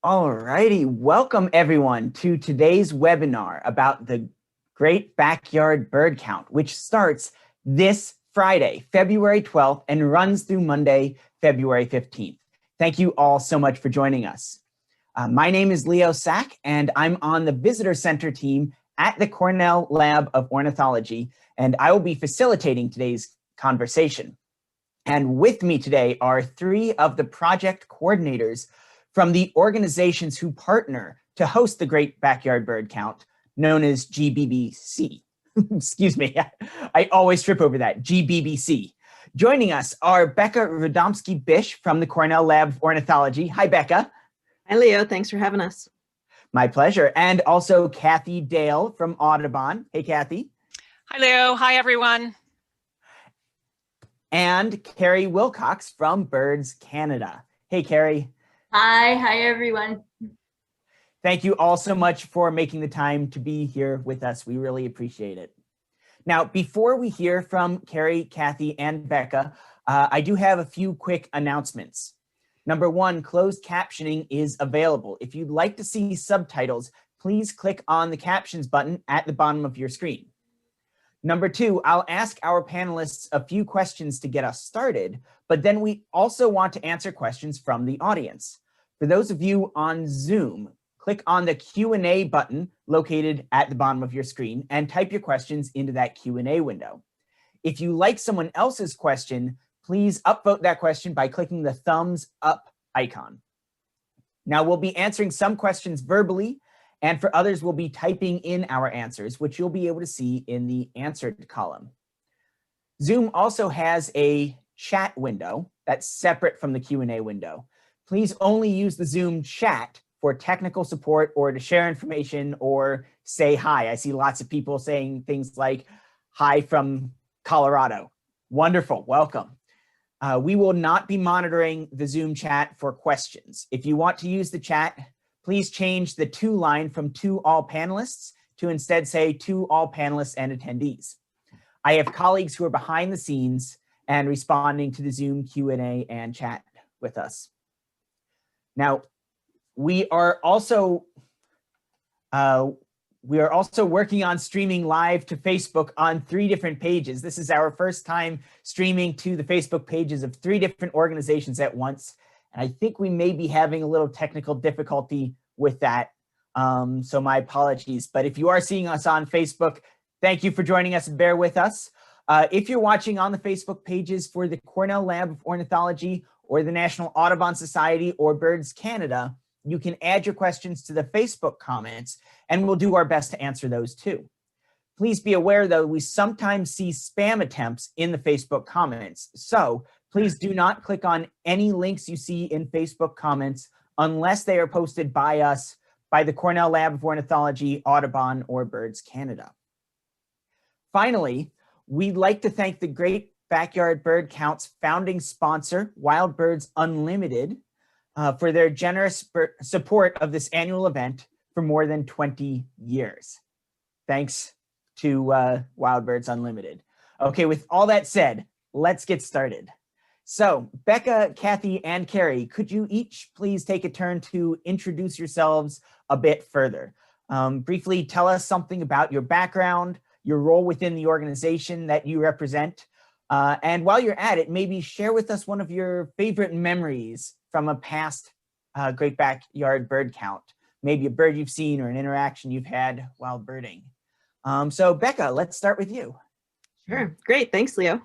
All righty, welcome everyone to today's webinar about the Great Backyard Bird Count, which starts this Friday, February 12th, and runs through Monday, February 15th. Thank you all so much for joining us. My name is Leo Sack, and I'm on the Visitor Center team at the Cornell Lab of Ornithology, and I will be facilitating today's conversation. And with me today are three of the project coordinators from the organizations who partner to host the Great Backyard Bird Count, known as GBBC. Excuse me, I always trip over that, GBBC. Joining us are Becca Radomski-Bish from the Cornell Lab of Ornithology. Hi, Becca. Hi, Leo. Thanks for having us. My pleasure. And also Kathy Dale from Audubon. Hey, Kathy. Hi, Leo. Hi, everyone. And Carrie Wilcox from Birds Canada. Hey, Carrie. Hi, everyone. Thank you all so much for making the time to be here with us. We really appreciate it. Now, before we hear from Carrie, Kathy, and Becca, I do have a few quick announcements. Number one, closed captioning is available. If you'd like to see subtitles, please click on the captions button at the bottom of your screen. Number two, I'll ask our panelists a few questions to get us started, but then we also want to answer questions from the audience. For those of you on Zoom, click on the Q&A button located at the bottom of your screen and type your questions into that Q&A window. If you like someone else's question, please upvote that question by clicking the thumbs up icon. Now we'll be answering some questions verbally, and for others, we'll be typing in our answers, which you'll be able to see in the answered column. Zoom also has a chat window that's separate from the Q&A window. Please only use the Zoom chat for technical support or to share information or say hi. I see lots of people saying things like, hi from Colorado. Wonderful, welcome. We will not be monitoring the Zoom chat for questions. If you want to use the chat, please change the to line from to all panelists to instead say to all panelists and attendees. I have colleagues who are behind the scenes and responding to the Zoom Q&A and chat with us. Now, we are also working on streaming live to Facebook on 3 different pages. This is our first time streaming to the Facebook pages of 3 different organizations at once. And I think we may be having a little technical difficulty with that. So my apologies. But if you are seeing us on Facebook, thank you for joining us and bear with us. If you're watching on the Facebook pages for the Cornell Lab of Ornithology or the National Audubon Society or Birds Canada, you can add your questions to the Facebook comments and we'll do our best to answer those too. Please be aware though, we sometimes see spam attempts in the Facebook comments. So please do not click on any links you see in Facebook comments unless they are posted by us, by the Cornell Lab of Ornithology, Audubon, or Birds Canada. Finally, we'd like to thank the Great Backyard Bird Count's founding sponsor, Wild Birds Unlimited, for their generous support of this annual event for more than 20 years. Thanks to Wild Birds Unlimited. Okay, with all that said, let's get started. So Becca, Kathy, and Carrie, could you each please take a turn to introduce yourselves a bit further? Briefly tell us something about your background, your role within the organization that you represent, and while you're at it, maybe share with us one of your favorite memories from a past Great Backyard Bird Count, maybe a bird you've seen or an interaction you've had while birding. So Becca, let's start with you. Sure. Great. Thanks, Leo.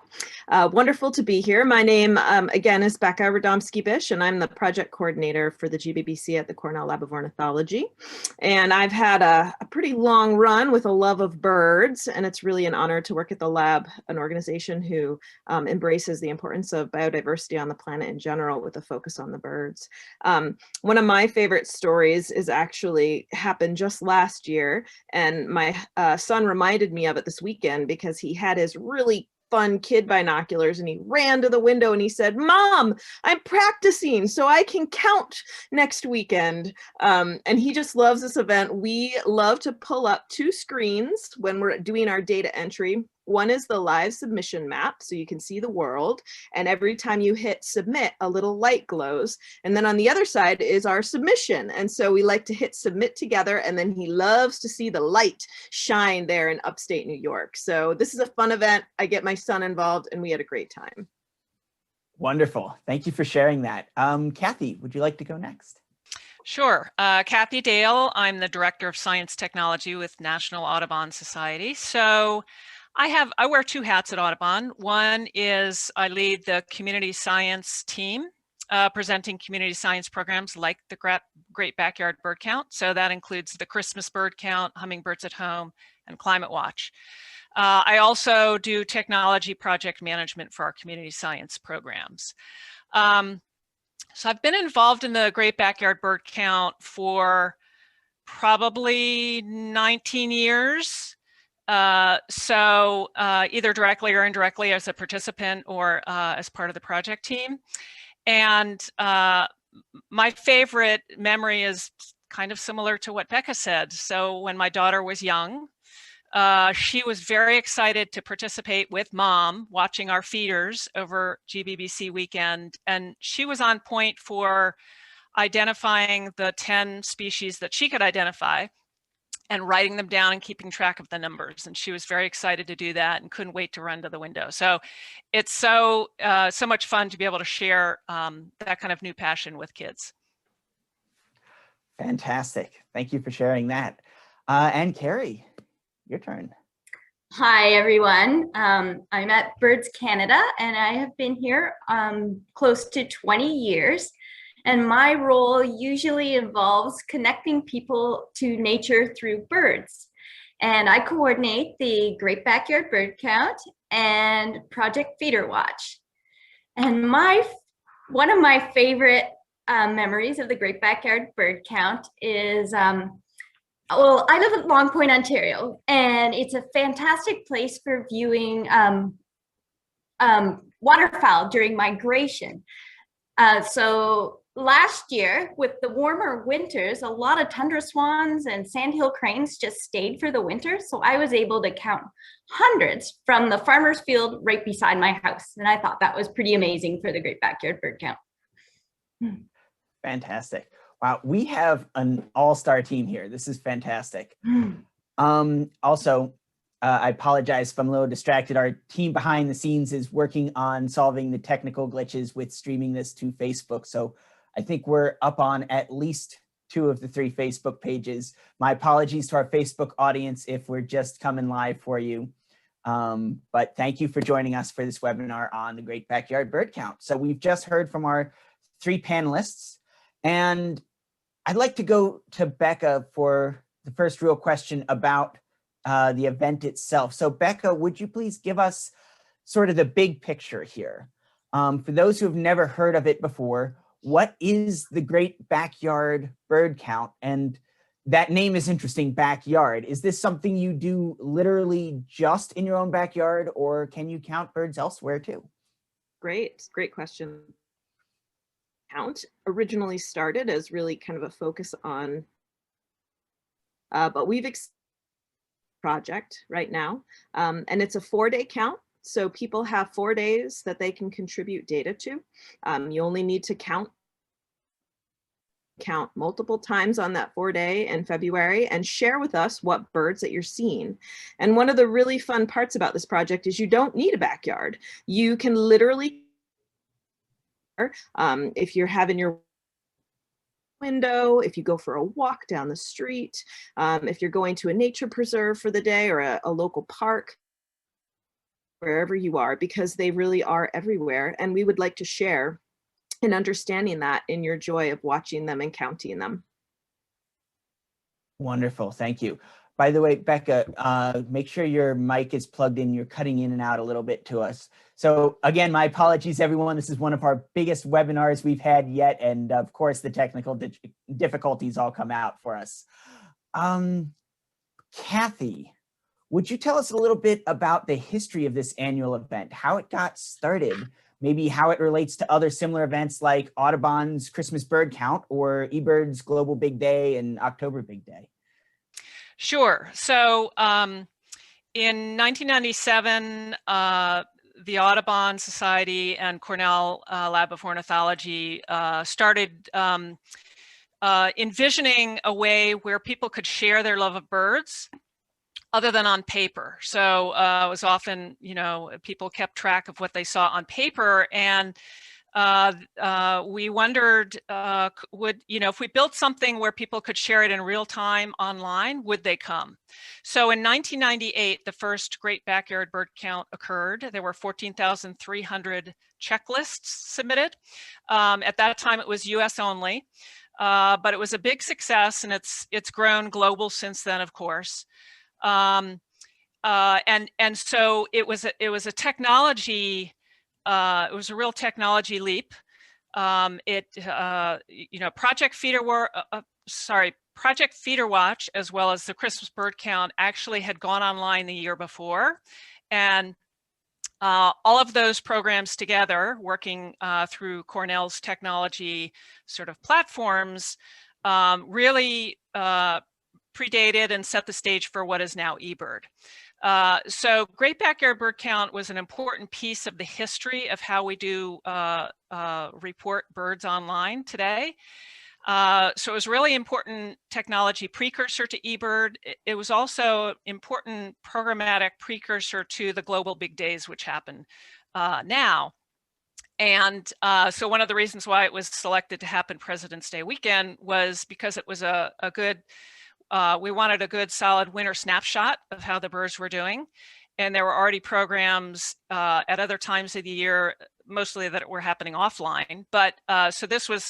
Wonderful to be here. My name, again, is Becca Radomski-Bish, and I'm the project coordinator for the GBBC at the Cornell Lab of Ornithology. And I've had a pretty long run with a love of birds, and it's really an honor to work at the lab, an organization who embraces the importance of biodiversity on the planet in general with a focus on the birds. One of my favorite stories is actually happened just last year, and my son reminded me of it this weekend because he had his really fun kid binoculars and he ran to the window and he said, "Mom, I'm practicing so I can count next weekend." And he just loves this event. We love to pull up 2 screens when we're doing our data entry. One is the live submission map, so you can see the world, and every time you hit submit, a little light glows. And then on the other side is our submission, and so we like to hit submit together, and then he loves to see the light shine there in upstate New York. So this is a fun event. I get my son involved, and we had a great time. Wonderful. Thank you for sharing that. Kathy, would you like to go next? Sure. Kathy Dale. I'm the Director of Science Technology with National Audubon Society. So I wear two hats at Audubon. One is I lead the community science team, presenting community science programs like the Great Backyard Bird Count. So that includes the Christmas bird count, hummingbirds at home, and Climate Watch. I also do technology project management for our community science programs. So I've been involved in the Great Backyard Bird Count for probably 19 years. So either directly or indirectly as a participant or as part of the project team. And my favorite memory is kind of similar to what Becca said. So when my daughter was young, she was very excited to participate with mom watching our feeders over GBBC weekend. And she was on point for identifying the 10 species that she could identify and writing them down and keeping track of the numbers. And she was very excited to do that and couldn't wait to run to the window. So it's so much fun to be able to share that kind of new passion with kids. Fantastic. Thank you for sharing that. And Carrie, your turn. Hi, everyone. I'm at Birds Canada, and I have been here close to 20 years. And my role usually involves connecting people to nature through birds. And I coordinate the Great Backyard Bird Count and Project Feeder Watch. And one of my favorite memories of the Great Backyard Bird Count is, well, I live at Long Point, Ontario, and it's a fantastic place for viewing waterfowl during migration. So last year, with the warmer winters, a lot of tundra swans and sandhill cranes just stayed for the winter. So I was able to count hundreds from the farmer's field right beside my house. And I thought that was pretty amazing for the Great Backyard Bird Count. Fantastic. Wow, we have an all-star team here. This is fantastic. Also, I apologize if I'm a little distracted. Our team behind the scenes is working on solving the technical glitches with streaming this to Facebook. So I think we're up on at least 2 of the 3 Facebook pages. My apologies to our Facebook audience if we're just coming live for you. But thank you for joining us for this webinar on the Great Backyard Bird Count. So we've just heard from our 3 panelists, and I'd like to go to Becca for the first real question about the event itself. So Becca, would you please give us sort of the big picture here? For those who have never heard of it before, what is the Great Backyard Bird Count? And that name is interesting, backyard. Is this something you do literally just in your own backyard, or can you count birds elsewhere too? Great question. Count originally started as really kind of a focus on, but we've project right now, and it's a 4-day count. So people have 4 days that they can contribute data to. You only need to count multiple times on that 4-day in February and share with us what birds that you're seeing. And one of the really fun parts about this project is you don't need a backyard. You can literally, if you're having your window, if you go for a walk down the street, if you're going to a nature preserve for the day or a local park, wherever you are, because they really are everywhere. And we would like to share in understanding that in your joy of watching them and counting them. Wonderful, thank you. By the way, Becca, make sure your mic is plugged in. You're cutting in and out a little bit to us. So again, my apologies, everyone. This is one of our biggest webinars we've had yet. And of course, the technical difficulties all come out for us. Kathy, would you tell us a little bit about the history of this annual event, how it got started, maybe how it relates to other similar events like Audubon's Christmas Bird Count or eBird's Global Big Day and October Big Day? Sure. So in 1997, the Audubon Society and Cornell Lab of Ornithology started envisioning a way where people could share their love of birds other than on paper. So it was often, you know, people kept track of what they saw on paper, and we wondered, if we built something where people could share it in real time online, would they come? So in 1998, the first Great Backyard Bird Count occurred. There were 14,300 checklists submitted. At that time, it was US only, but it was a big success, and it's grown global since then, of course. And so it was a technology. It was a real technology leap. Project Feeder Watch, as well as the Christmas Bird Count, actually had gone online the year before, and all of those programs together, working through Cornell's technology sort of platforms, really predated and set the stage for what is now eBird. So Great Backyard Bird Count was an important piece of the history of how we do report birds online today. So it was really important technology precursor to eBird. It was also important programmatic precursor to the global big days, which happen now. And so one of the reasons why it was selected to happen President's Day weekend was because it was a good, we wanted a good solid winter snapshot of how the birds were doing. And there were already programs at other times of the year, mostly that were happening offline. But so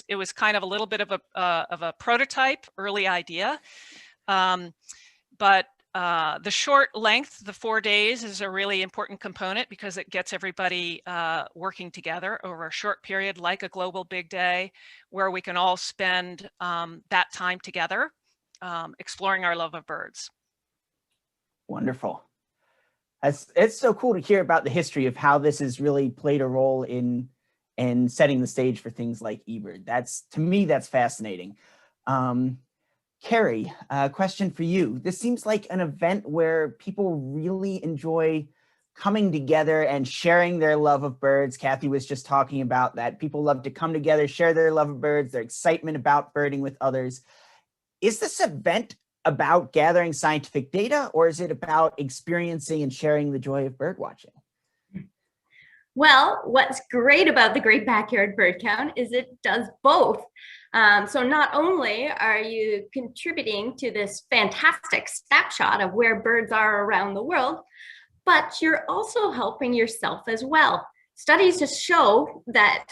it was kind of a little bit of a prototype, early idea. But the short length, the 4 days, is a really important component because it gets everybody working together over a short period, like a global big day, where we can all spend that time together, exploring our love of birds. Wonderful. It's so cool to hear about the history of how this has really played a role in setting the stage for things like eBird. To me, that's fascinating. Carrie, a question for you. This seems like an event where people really enjoy coming together and sharing their love of birds. Kathy was just talking about that. People love to come together, share their love of birds, their excitement about birding with others. Is this event about gathering scientific data, or is it about experiencing and sharing the joy of bird watching? Well, what's great about the Great Backyard Bird Count is it does both. So not only are you contributing to this fantastic snapshot of where birds are around the world, but you're also helping yourself as well. Studies just show that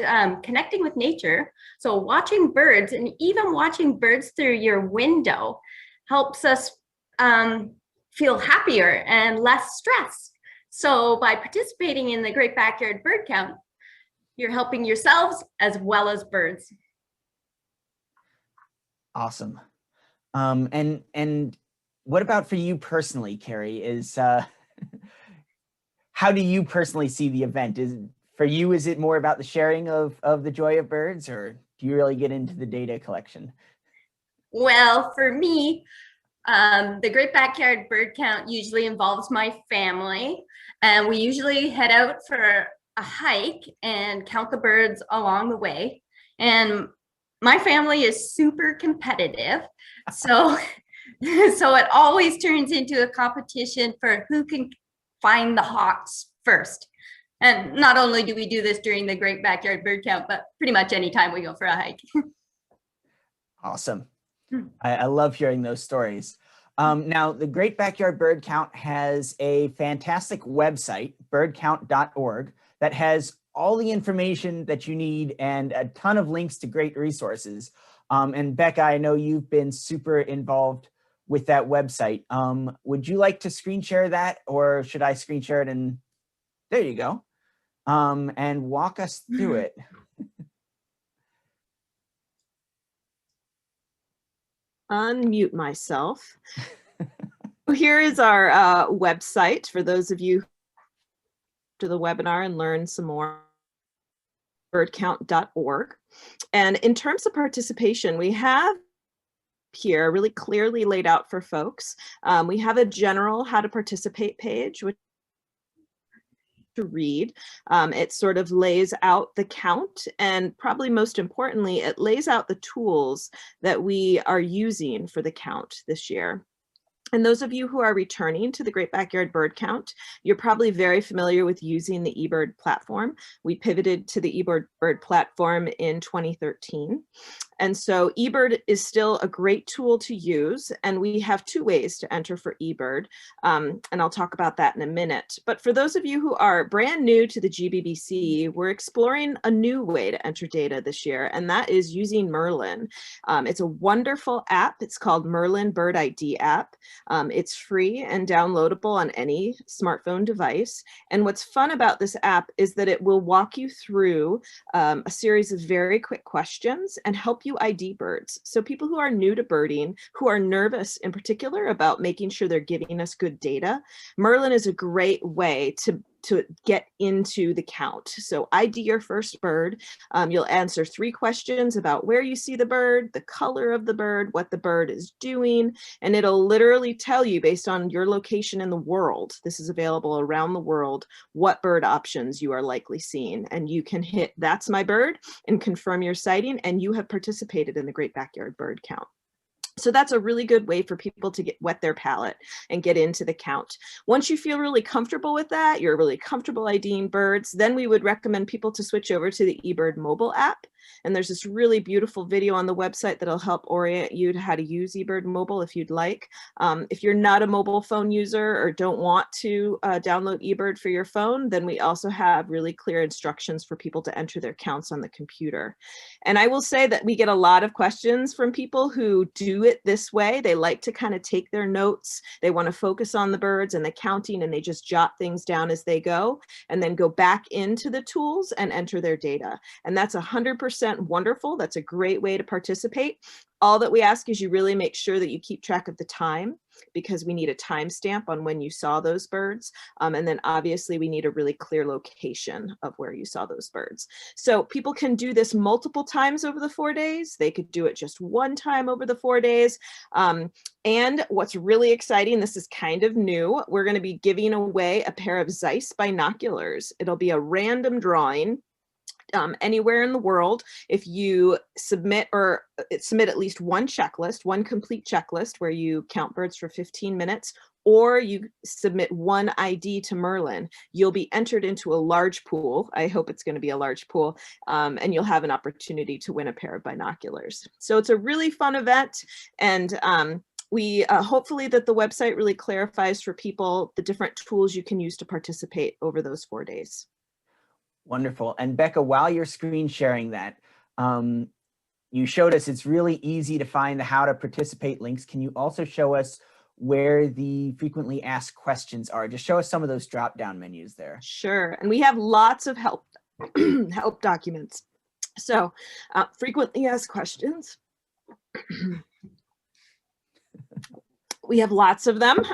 connecting with nature, so watching birds and even watching birds through your window, helps us feel happier and less stressed. So by participating in the Great Backyard Bird Count, you're helping yourselves as well as birds. Awesome. And what about for you personally, Carrie? How do you personally see the event? For you, is it more about the sharing of the joy of birds, or do you really get into the data collection? Well, for me, the Great Backyard Bird Count usually involves my family, and we usually head out for a hike and count the birds along the way. And my family is super competitive, so it always turns into a competition for who can find the hawks first. And not only do we do this during the Great Backyard Bird Count, but pretty much anytime we go for a hike. Awesome. I love hearing those stories. Now, the Great Backyard Bird Count has a fantastic website, birdcount.org, that has all the information that you need and a ton of links to great resources. And Becca, I know you've been super involved with that website. Would you like to screen share that, or should I screen share it? And there you go. And walk us through it. Unmute myself. Here is our website for those of you to the webinar and learn some more. Birdcount.org. And in terms of participation, we have here, really clearly laid out for folks. We have a general how to participate page, which to read. It sort of lays out the count, and probably most importantly, it lays out the tools that we are using for the count this year. And those of you who are returning to the Great Backyard Bird Count, you're probably very familiar with using the eBird platform. We pivoted to the eBird platform in 2013. And so eBird is still a great tool to use, and we have two ways to enter for eBird, and I'll talk about that in a minute. But for those of you who are brand new to the GBBC, we're exploring a new way to enter data this year, and that is using Merlin. It's a wonderful app. It's called Merlin Bird ID app. It's free and downloadable on any smartphone device. And what's fun about this app is that it will walk you through a series of very quick questions and help you ID birds. So people who are new to birding, who are nervous in particular about making sure they're giving us good data, Merlin is a great way to get into the count. So ID your first bird. You'll answer 3 questions about where you see the bird, the color of the bird, what the bird is doing, and it'll literally tell you based on your location in the world, this is available around the world, what bird options you are likely seeing. And you can hit "That's my bird" and confirm your sighting, and you have participated in the Great Backyard Bird Count. So that's a really good way for people to wet their palate and get into the count. Once you feel really comfortable with that, you're really comfortable IDing birds, then we would recommend people to switch over to the eBird mobile app. And there's this really beautiful video on the website that'll help orient you to how to use eBird mobile if you'd like. If you're not a mobile phone user or don't want to download eBird for your phone, then we also have really clear instructions for people to enter their counts on the computer. And I will say that we get a lot of questions from people who do it this way. They like to kind of take their notes. They want to focus on the birds and the counting, and they just jot things down as they go and then go back into the tools and enter their data. And that's 100% wonderful. That's a great way to participate. All that we ask is you really make sure that you keep track of the time, because we need a timestamp on when you saw those birds. And then obviously we need a really clear location of where you saw those birds. So people can do this multiple times over the 4 days. They could do it just one time over the 4 days. And what's really exciting, this is kind of new, we're going to be giving away a pair of Zeiss binoculars. It'll be a random drawing. Anywhere in the world, if you submit at least one checklist, one complete checklist where you count birds for 15 minutes, or you submit one ID to Merlin, you'll be entered into a large pool. I hope it's going to be a large pool, and you'll have an opportunity to win a pair of binoculars. So it's a really fun event, and we hopefully that the website really clarifies for people the different tools you can use to participate over those 4 days. Wonderful. And Becca, while you're screen sharing that, you showed us it's really easy to find the how to participate links. Can you also show us where the frequently asked questions are? Just show us some of those drop-down menus there. Sure. And we have lots of help help documents. So frequently asked questions. We have lots of them,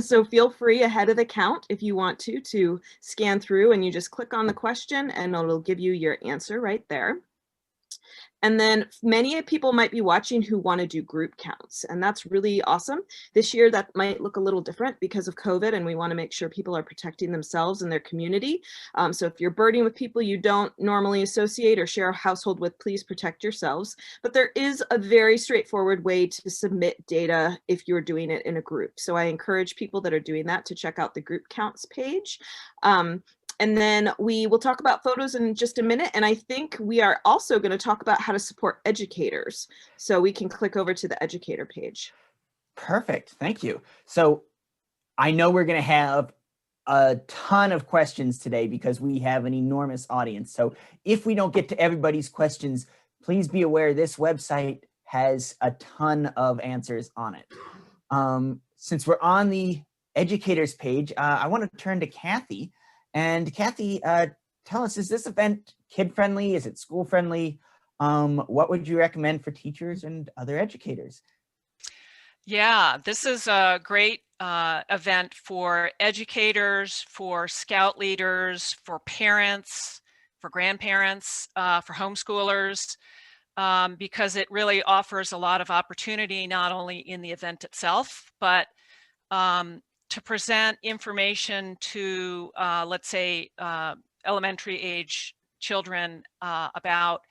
so feel free ahead of the count if you want to scan through, and you just click on the question and it'll give you your answer right there. And then many people might be watching who want to do group counts, and that's really awesome. This year that might look a little different because of COVID, and we want to make sure people are protecting themselves and their community. So if you're birding with people you don't normally associate or share a household with, please protect yourselves. But there is a very straightforward way to submit data if you're doing it in a group. So I encourage people that are doing that to check out the group counts page. And then we will talk about photos in just a minute. And I think we are also going to talk about how to support educators. So we can click over to the educator page. Perfect. Thank you. So I know we're going to have a ton of questions today because we have an enormous audience. So if we don't get to everybody's questions, please be aware this website has a ton of answers on it. Since we're on the educators page, I want to turn to Kathy. And Kathy, tell us, is this event kid-friendly? Is it school-friendly? What would you recommend for teachers and other educators? Yeah, this is a great event for educators, for scout leaders, for parents, for grandparents, for homeschoolers. because it really offers a lot of opportunity, not only in the event itself, but to present information to, let's say, elementary age children about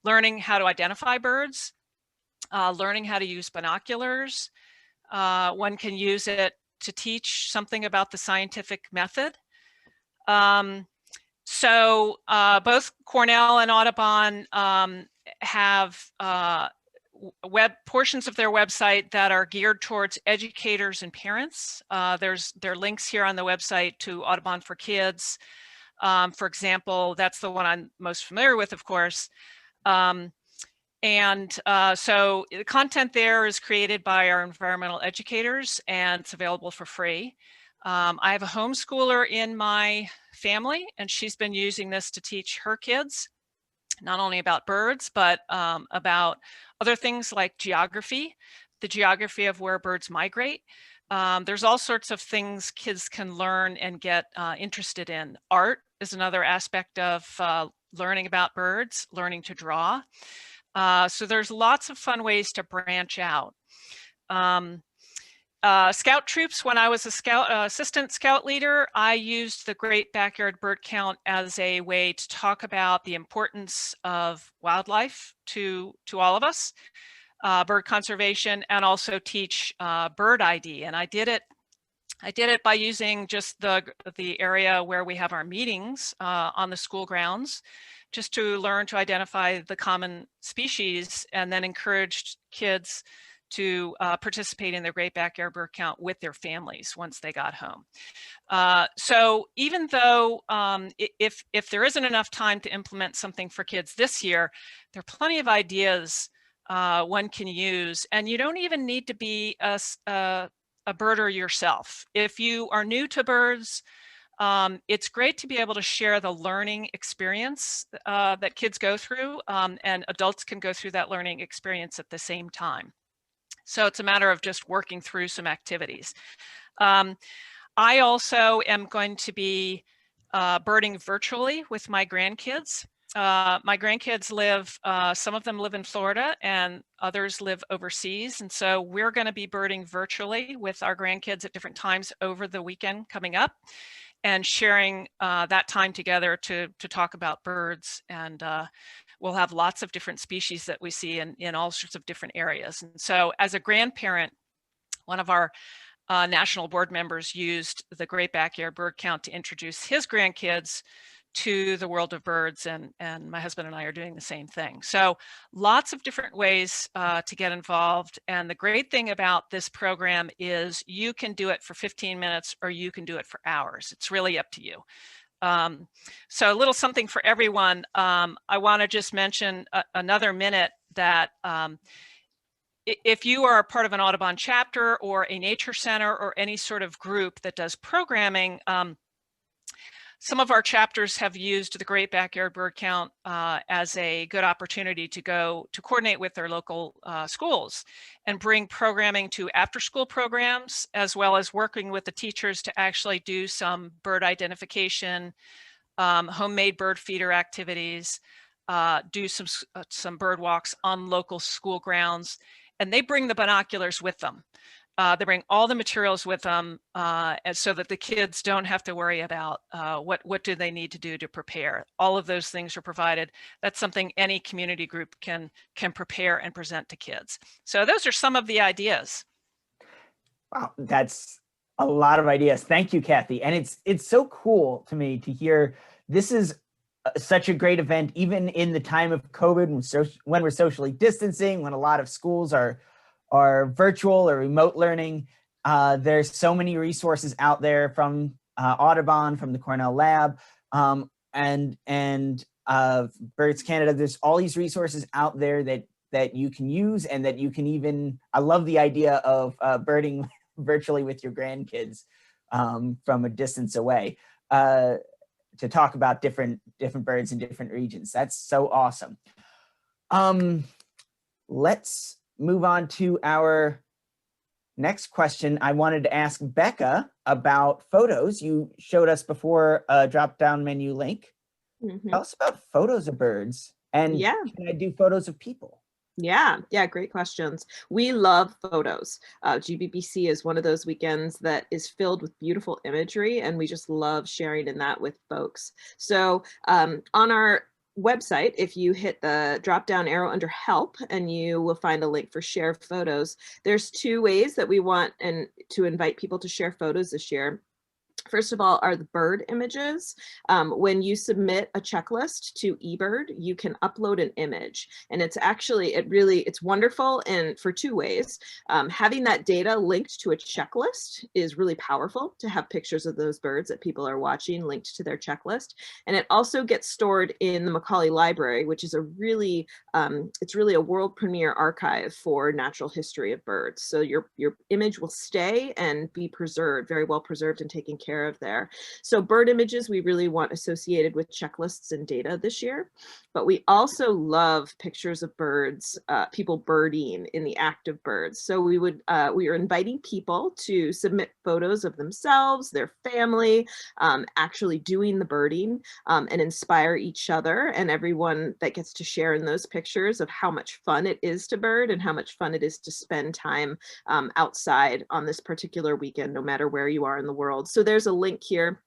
learning how to identify birds, learning how to use binoculars. One can use it to teach something about the scientific method. So both Cornell and Audubon have portions of their website that are geared towards educators and parents. There are links here on the website to Audubon for Kids. For example, that's the one I'm most familiar with, of course. So the content there is created by our environmental educators, and it's available for free. I have a homeschooler in my family, and she's been using this to teach her kids, not only about birds, but about other things like geography, the geography of where birds migrate. There's all sorts of things kids can learn and get interested in. Art is another aspect of learning about birds, learning to draw. So there's lots of fun ways to branch out. Scout troops, when I was a assistant scout leader, I used the Great Backyard Bird Count as a way to talk about the importance of wildlife to all of us, bird conservation, and also teach bird ID. And I did it by using just the area where we have our meetings on the school grounds, just to learn to identify the common species, and then encouraged kids to participate in the Great Backyard Bird Count with their families once they got home. So even though if there isn't enough time to implement something for kids this year, there are plenty of ideas one can use, and you don't even need to be a birder yourself. If you are new to birds, it's great to be able to share the learning experience that kids go through, and adults can go through that learning experience at the same time. So it's a matter of just working through some activities. I also am going to be birding virtually with my grandkids. My grandkids live, some of them live in Florida and others live overseas. And so we're going to be birding virtually with our grandkids at different times over the weekend coming up, and sharing that time together to talk about birds. And we'll have lots of different species that we see in all sorts of different areas. And so as a grandparent, one of our national board members used the Great Backyard Bird Count to introduce his grandkids to the world of birds, and my husband and I are doing the same thing. So lots of different ways to get involved. And the great thing about this program is you can do it for 15 minutes or you can do it for hours. It's really up to you. So a little something for everyone. I want to just mention another minute that if you are a part of an Audubon chapter or a nature center or any sort of group that does programming, some of our chapters have used the Great Backyard Bird Count as a good opportunity to go to coordinate with their local schools and bring programming to after-school programs, as well as working with the teachers to actually do some bird identification, homemade bird feeder activities, do some bird walks on local school grounds, and they bring the binoculars with them. They bring all the materials with them, and so that the kids don't have to worry about what do they need to do to prepare. All of those things are provided. That's something any community group can prepare and present to kids. So those are some of the ideas. Wow, that's a lot of ideas. Thank you, Kathy. And it's so cool to me to hear this is such a great event, even in the time of COVID, when we're socially distancing, when a lot of schools are virtual or remote learning. There's so many resources out there from Audubon, from the Cornell Lab, and Birds Canada. There's all these resources out there that you can use, and that you can even, I love the idea of birding virtually with your grandkids from a distance away to talk about different birds in different regions. That's so awesome. Let's move on to our next question. I wanted to ask Becca about photos. You showed us before a drop-down menu link. Mm-hmm. Tell us about photos of birds, and can I do photos of people? Yeah, great questions. We love photos. GBBC is one of those weekends that is filled with beautiful imagery, and we just love sharing in that with folks. So on our website, if you hit the drop down arrow under help, and you will find a link for share photos. There's two ways that we want to invite people to share photos this year. First of all, are the bird images. When you submit a checklist to eBird, you can upload an image, and it's actually, it's wonderful and for two ways. Having that data linked to a checklist is really powerful, to have pictures of those birds that people are watching linked to their checklist. And it also gets stored in the Macaulay Library, which is it's really a world premiere archive for natural history of birds. So your image will stay and be preserved, very well preserved and taken care of there. So bird images we really want associated with checklists and data this year, but we also love pictures of birds, people birding in the act of birds. So we are inviting people to submit photos of themselves, their family, actually doing the birding, and inspire each other and everyone that gets to share in those pictures of how much fun it is to bird and how much fun it is to spend time outside on this particular weekend, no matter where you are in the world. So there's a link here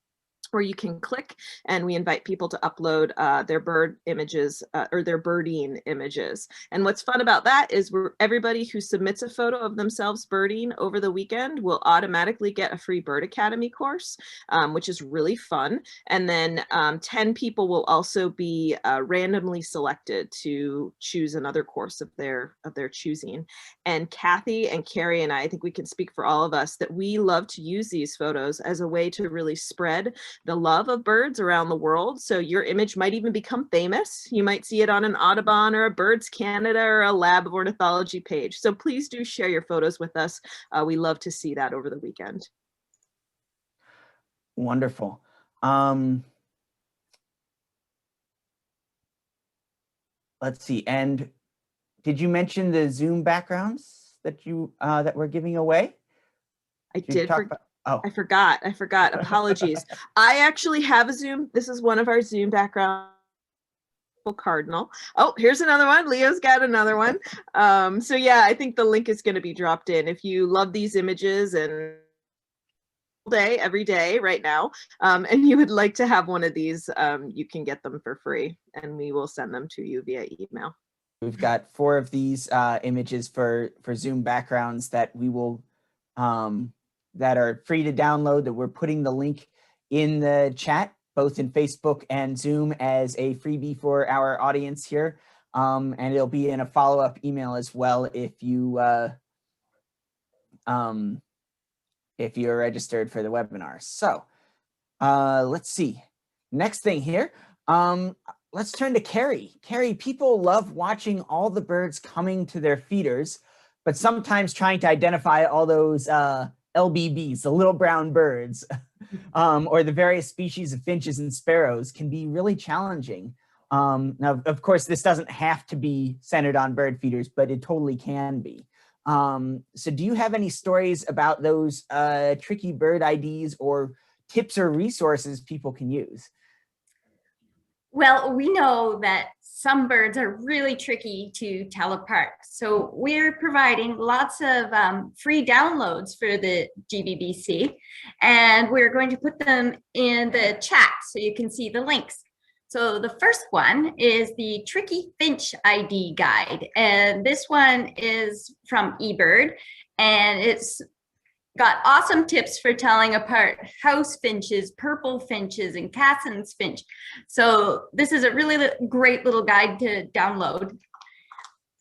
where you can click, and we invite people to upload their bird images or their birding images. And what's fun about that is everybody who submits a photo of themselves birding over the weekend will automatically get a free Bird Academy course, which is really fun. And then 10 people will also be randomly selected to choose another course of their choosing. And Kathy and Carrie and I think we can speak for all of us that we love to use these photos as a way to really spread the love of birds around the world. So your image might even become famous. You might see it on an Audubon or a Birds Canada or a Lab of Ornithology page. So please do share your photos with us. We love to see that over the weekend. Wonderful. Let's see. And did you mention the Zoom backgrounds that you that we're giving away? I did. I forgot. Apologies. I actually have a Zoom. This is one of our Zoom background cardinal. Oh, here's another one. Leo's got another one. So yeah, I think the link is going to be dropped in. If you love these images and every day right now, and you would like to have one of these, you can get them for free, and we will send them to you via email. We've got 4 of these images for Zoom backgrounds that we will that are free to download, that we're putting the link in the chat, both in Facebook and Zoom, as a freebie for our audience here. And it'll be in a follow-up email as well if you're registered for the webinar. So let's see. Next thing here, let's turn to Carrie. Carrie, people love watching all the birds coming to their feeders, but sometimes trying to identify all those LBBs, the little brown birds, or the various species of finches and sparrows can be really challenging. Now, of course, this doesn't have to be centered on bird feeders, but it totally can be. So do you have any stories about those tricky bird IDs or tips or resources people can use? Well, we know that some birds are really tricky to tell apart. So we're providing lots of free downloads for the GBBC, and we're going to put them in the chat so you can see the links. So the first one is the Tricky Finch ID Guide, and this one is from eBird, and it's got awesome tips for telling apart house finches, purple finches, and Cassin's finch. So this is a really great little guide to download.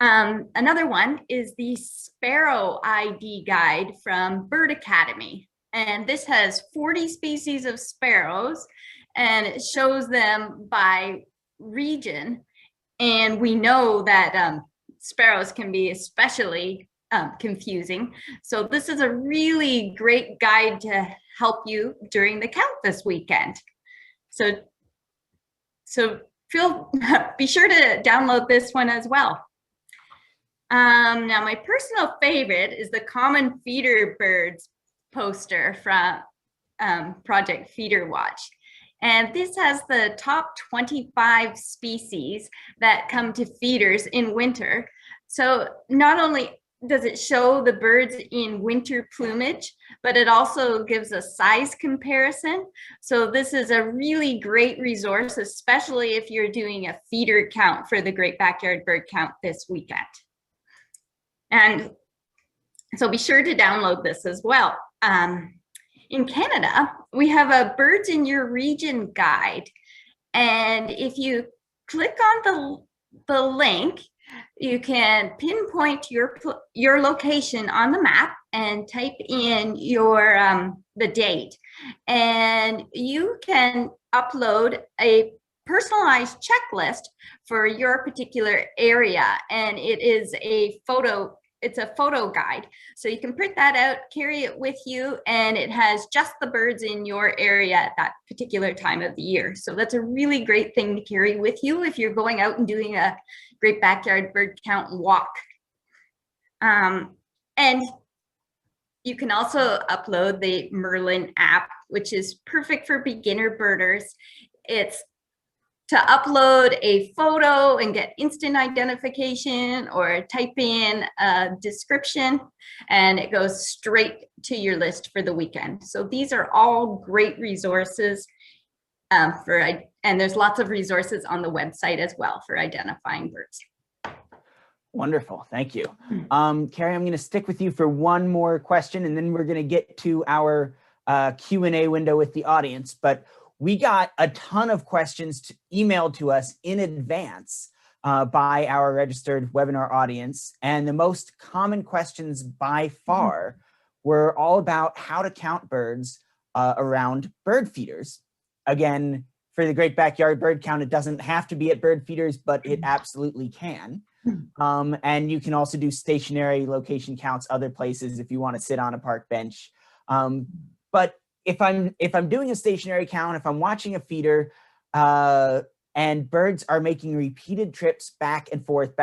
Another one is the Sparrow ID Guide from Bird Academy. And this has 40 species of sparrows, and it shows them by region. And we know that sparrows can be especially confusing. So this is a really great guide to help you during the count this weekend. So be sure to download this one as well. Now my personal favorite is the Common Feeder Birds poster from Project Feeder Watch. And this has the top 25 species that come to feeders in winter. So not only does it show the birds in winter plumage, but it also gives a size comparison. So this is a really great resource, especially if you're doing a feeder count for the Great Backyard Bird Count this weekend. And so be sure to download this as well. In Canada, we have a Birds in Your Region guide. And if you click on the link, you can pinpoint your location on the map and type in your the date, and you can upload a personalized checklist for your particular area, and it's a photo guide. So you can print that out, carry it with you, and it has just the birds in your area at that particular time of the year. So that's a really great thing to carry with you if you're going out and doing a Great Backyard Bird Count walk. And you can also upload the Merlin app, which is perfect for beginner birders. It's to upload a photo and get instant identification, or type in a description and it goes straight to your list for the weekend. So these are all great resources and there's lots of resources on the website as well for identifying birds. Wonderful, thank you. Carrie, I'm going to stick with you for one more question, and then we're going to get to our Q&A window with the audience. But we got a ton of questions emailed to us in advance by our registered webinar audience. And the most common questions by far were all about how to count birds around bird feeders. Again, for the Great Backyard Bird Count, it doesn't have to be at bird feeders, but it absolutely can. And you can also do stationary location counts other places if you want to sit on a park bench. But if I'm doing a stationary count, if I'm watching a feeder and birds are making repeated trips back and forth,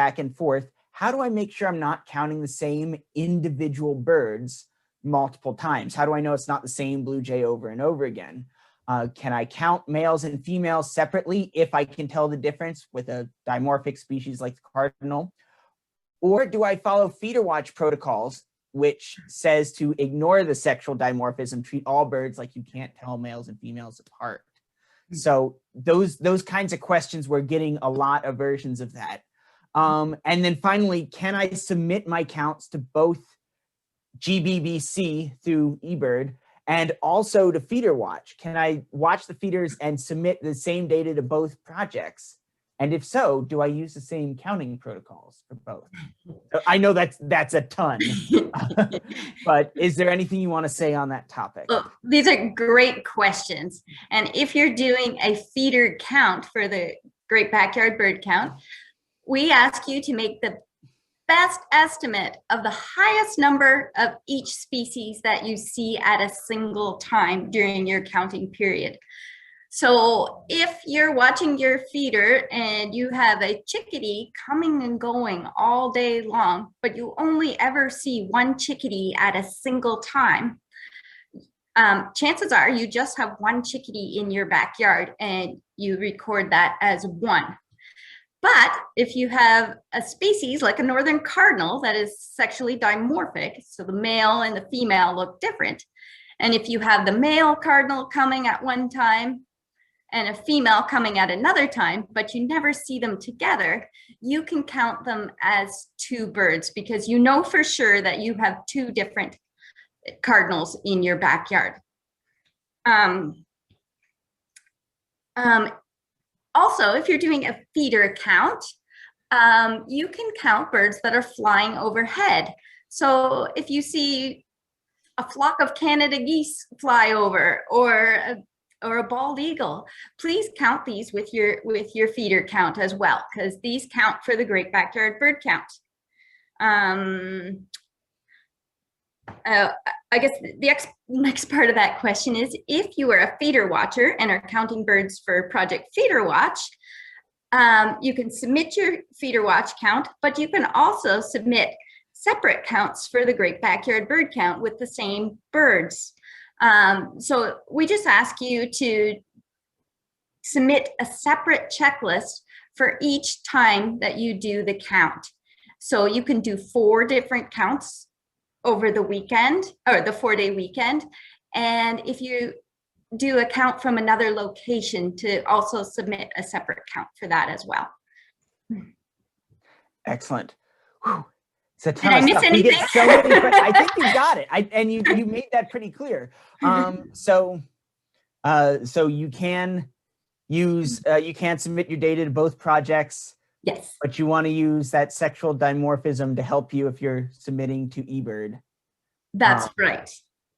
how do I make sure I'm not counting the same individual birds multiple times? How do I know it's not the same blue jay over and over again? Can I count males and females separately if I can tell the difference with a dimorphic species like the cardinal? Or do I follow feeder watch protocols, which says to ignore the sexual dimorphism, treat all birds like you can't tell males and females apart? So those kinds of questions, we're getting a lot of versions of that. And then finally, can I submit my counts to both GBBC through eBird and also to Feeder Watch? Can I watch the feeders and submit the same data to both projects? And if so, do I use the same counting protocols for both? I know that's a ton, but is there anything you want to say on that topic? Well, these are great questions. And if you're doing a feeder count for the Great Backyard Bird Count, we ask you to make the best estimate of the highest number of each species that you see at a single time during your counting period. So if you're watching your feeder and you have a chickadee coming and going all day long, but you only ever see one chickadee at a single time, chances are you just have one chickadee in your backyard and you record that as one. But if you have a species like a northern cardinal that is sexually dimorphic, so the male and the female look different, and if you have the male cardinal coming at one time and a female coming at another time, but you never see them together, you can count them as two birds because you know for sure that you have two different cardinals in your backyard. Also, if you're doing a feeder count, you can count birds that are flying overhead. So if you see a flock of Canada geese fly over, or a bald eagle, please count these with your feeder count as well, because these count for the Great Backyard Bird Count. I guess the next part of that question is, if you are a feeder watcher and are counting birds for Project Feeder Watch, you can submit your feeder watch count, but you can also submit separate counts for the Great Backyard Bird Count with the same birds. So we just ask you to submit a separate checklist for each time that you do the count. So you can do 4 different counts over the weekend, or the 4-day weekend. And if you do a count from another location, to also submit a separate count for that as well. Excellent. Whew. It's a Did ton I of miss stuff. We anything? get so many questions. I think you got it. And you made that pretty clear. So you can use, you can submit your data to both projects. Yes. But you want to use that sexual dimorphism to help you if you're submitting to eBird. That's right.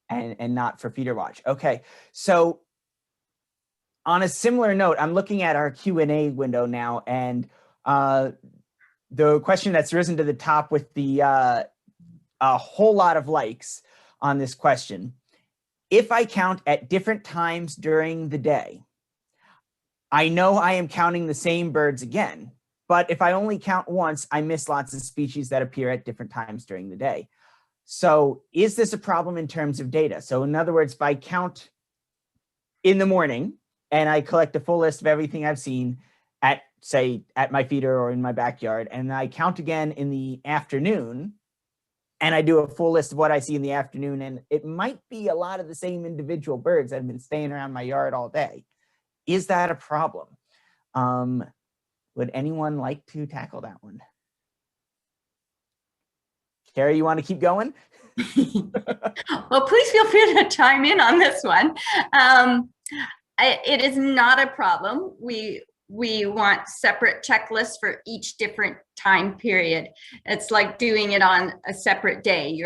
And not for FeederWatch. Okay, so on a similar note, I'm looking at our Q&A window now, and the question that's risen to the top with the a whole lot of likes on this question. If I count at different times during the day, I know I am counting the same birds again, but if I only count once, I miss lots of species that appear at different times during the day. So is this a problem in terms of data? So in other words, if I count in the morning and I collect a full list of everything I've seen at, say, at my feeder or in my backyard, and I count again in the afternoon, and I do a full list of what I see in the afternoon, and it might be a lot of the same individual birds that have been staying around my yard all day. Is that a problem? Would anyone like to tackle that one? Carrie, you want to keep going? Well, please feel free to chime in on this one. It is not a problem. We want separate checklists for each different time period. It's like doing it on a separate day.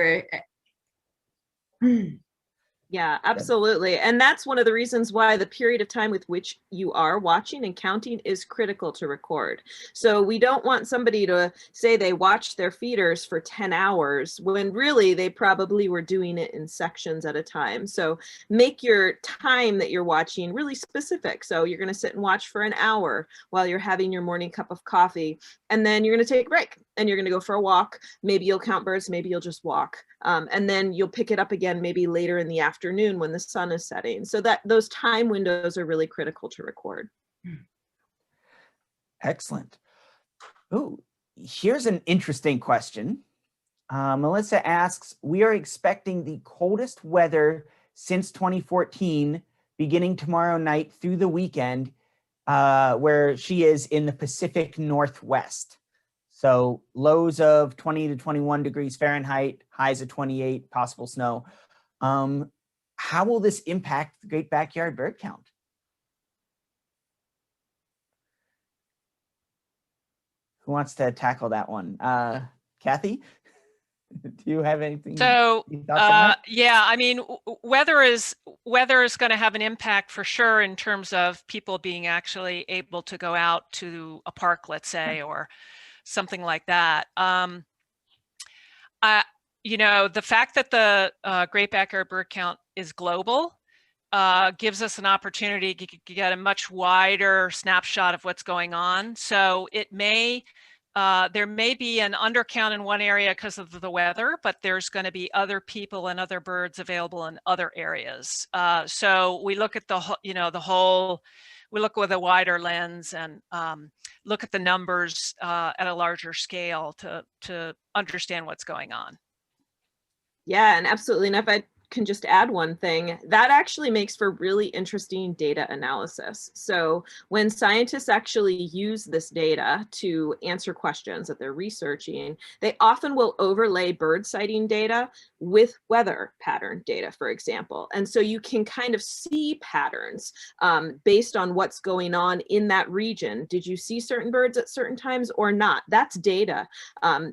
Yeah, absolutely. And that's one of the reasons why the period of time with which you are watching and counting is critical to record. So we don't want somebody to say they watched their feeders for 10 hours when really they probably were doing it in sections at a time. So make your time that you're watching really specific. So you're going to sit and watch for an hour while you're having your morning cup of coffee, and then you're going to take a break and you're going to go for a walk. Maybe you'll count birds, maybe you'll just walk. And then you'll pick it up again maybe later in the afternoon when the sun is setting. So that those time windows are really critical to record. Excellent. Ooh, here's an interesting question. Melissa asks, we are expecting the coldest weather since 2014, beginning tomorrow night through the weekend, where she is in the Pacific Northwest. So lows of 20 to 21 degrees Fahrenheit, highs of 28, possible snow. How will this impact the Great Backyard Bird Count? Who wants to tackle that one? Kathy, do you have anything? So yeah, I mean, weather is going to have an impact for sure in terms of people being actually able to go out to a park, let's say, or something like that. You know, the fact that the Great Backyard Bird Count is global gives us an opportunity to get a much wider snapshot of what's going on. So it may, there may be an undercount in one area because of the weather, but there's going to be other people and other birds available in other areas. So we look at the whole, we look with a wider lens and look at the numbers at a larger scale to understand what's going on. Yeah, and absolutely. And if I can just add one thing, that actually makes for really interesting data analysis. So when scientists actually use this data to answer questions that they're researching, they often will overlay bird sighting data with weather pattern data, for example. And so you can kind of see patterns based on what's going on in that region. Did you see certain birds at certain times or not? That's data.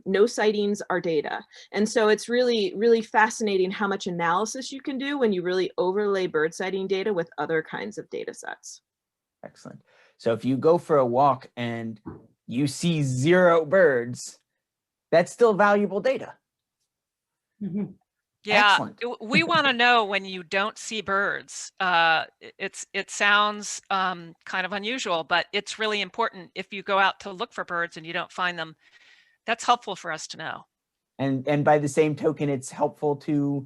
No sightings are data. And so it's really, really fascinating how much analysis you can do when you really overlay bird sighting data with other kinds of data sets. Excellent. So if you go for a walk and you see 0 birds, that's still valuable data. Mm-hmm. Yeah, Excellent. We want to know when you don't see birds. It sounds kind of unusual, but it's really important. If you go out to look for birds and you don't find them, that's helpful for us to know. And by the same token, it's helpful to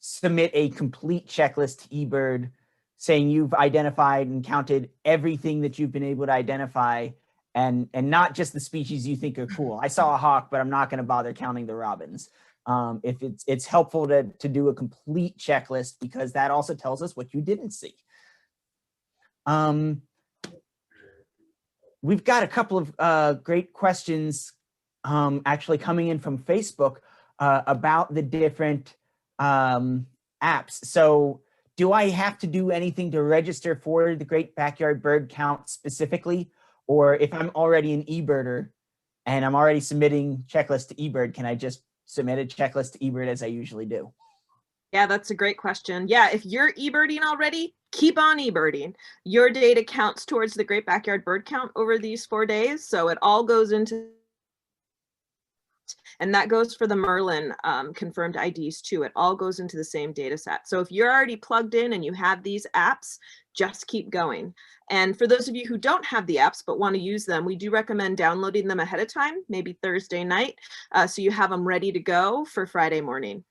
submit a complete checklist to eBird saying you've identified and counted everything that you've been able to identify and not just the species you think are cool. I saw a hawk, but I'm not going to bother counting the robins. If it's helpful to do a complete checklist, because that also tells us what you didn't see. We've got a couple of great questions actually coming in from Facebook about the different apps. So do I have to do anything to register for the Great Backyard Bird Count specifically? Or if I'm already an eBirder and I'm already submitting checklist to eBird, can I just submit a checklist to eBird as I usually do? Yeah, that's a great question. Yeah, if you're eBirding already, keep on eBirding. Your data counts towards the Great Backyard Bird Count over these 4 days. So it all goes into, and that goes for the Merlin confirmed IDs too. It all goes into the same data set. So if you're already plugged in and you have these apps, just keep going. And for those of you who don't have the apps but want to use them, we do recommend downloading them ahead of time, maybe Thursday night, so you have them ready to go for Friday morning.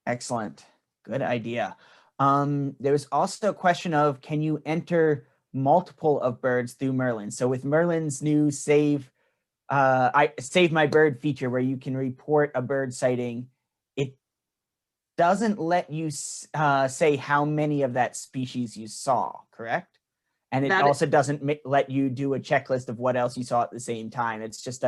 Excellent. Good idea. There was also a question of, can you enter multiple of birds through Merlin? So with Merlin's new save my bird feature, where you can report a bird sighting, it doesn't let you say how many of that species you saw, correct? And it also doesn't let you do a checklist of what else you saw at the same time. It's just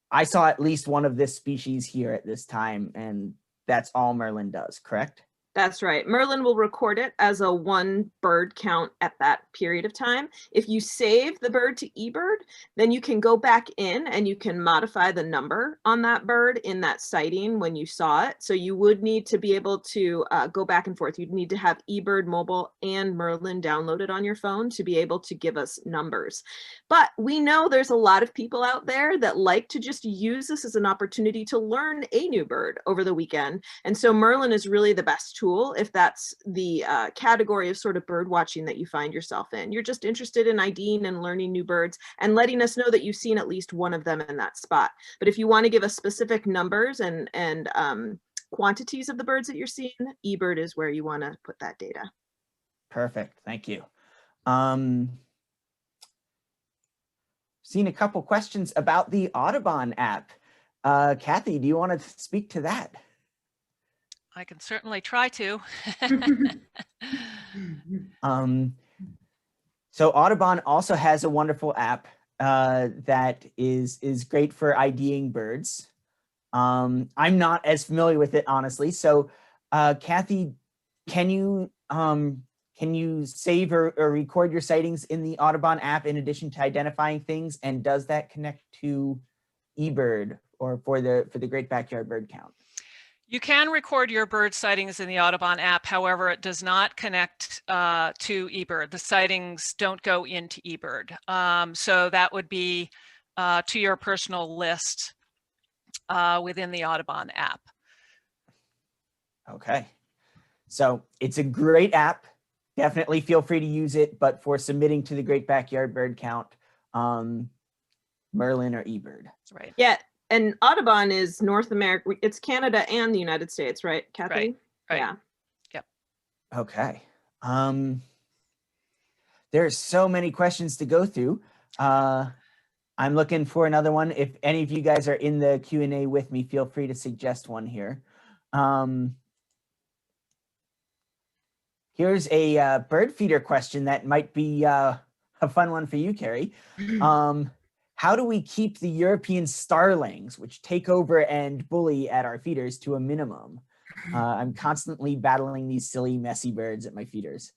I saw at least one of this species here at this time, and that's all Merlin does, correct? That's right. Merlin will record it as a 1 bird count at that period of time. If you save the bird to eBird, then you can go back in and you can modify the number on that bird in that sighting when you saw it. So you would need to be able to go back and forth. You'd need to have eBird mobile and Merlin downloaded on your phone to be able to give us numbers. But we know there's a lot of people out there that like to just use this as an opportunity to learn a new bird over the weekend. And so Merlin is really the best tool if that's the category of sort of bird watching that you find yourself in. You're just interested in IDing and learning new birds and letting us know that you've seen at least one of them in that spot. But if you want to give us specific numbers and quantities of the birds that you're seeing, eBird is where you want to put that data. Perfect. Thank you. Seen a couple questions about the Audubon app. Kathy, do you want to speak to that? I can certainly try to. So Audubon also has a wonderful app that is great for IDing birds. I'm not as familiar with it, honestly. So Kathy, can you save or record your sightings in the Audubon app in addition to identifying things? And does that connect to eBird or for the Great Backyard Bird Count? You can record your bird sightings in the Audubon app. However, it does not connect to eBird. The sightings don't go into eBird. So that would be to your personal list within the Audubon app. Okay. So it's a great app. Definitely feel free to use it, but for submitting to the Great Backyard Bird Count, Merlin or eBird. That's right. Yeah. And Audubon is North America. It's Canada and the United States, right, Kathy? Right. Yeah. Yep. Okay. There's so many questions to go through. I'm looking for another one. If any of you guys are in the Q&A with me, feel free to suggest one here. Here's a bird feeder question that might be a fun one for you, Carrie. How do we keep the European starlings, which take over and bully at our feeders, to a minimum? I'm constantly battling these silly, messy birds at my feeders.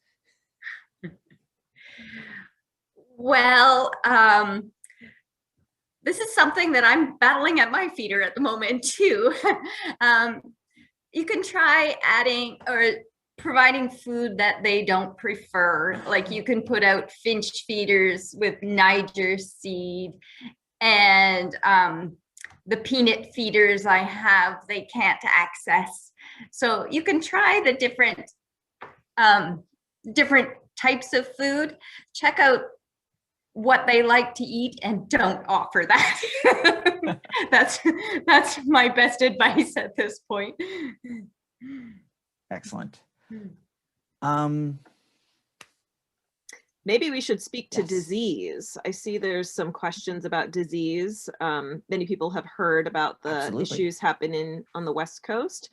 Well, this is something that I'm battling at my feeder at the moment too. You can try adding or providing food that they don't prefer. Like you can put out finch feeders with Niger seed, and the peanut feeders I have, they can't access. So you can try the different types of food, check out what they like to eat, and don't offer that. That's my best advice at this point. Excellent. Maybe we should speak to Yes. disease. I see there's some questions about disease. Many people have heard about the Absolutely. issues happening on the West Coast.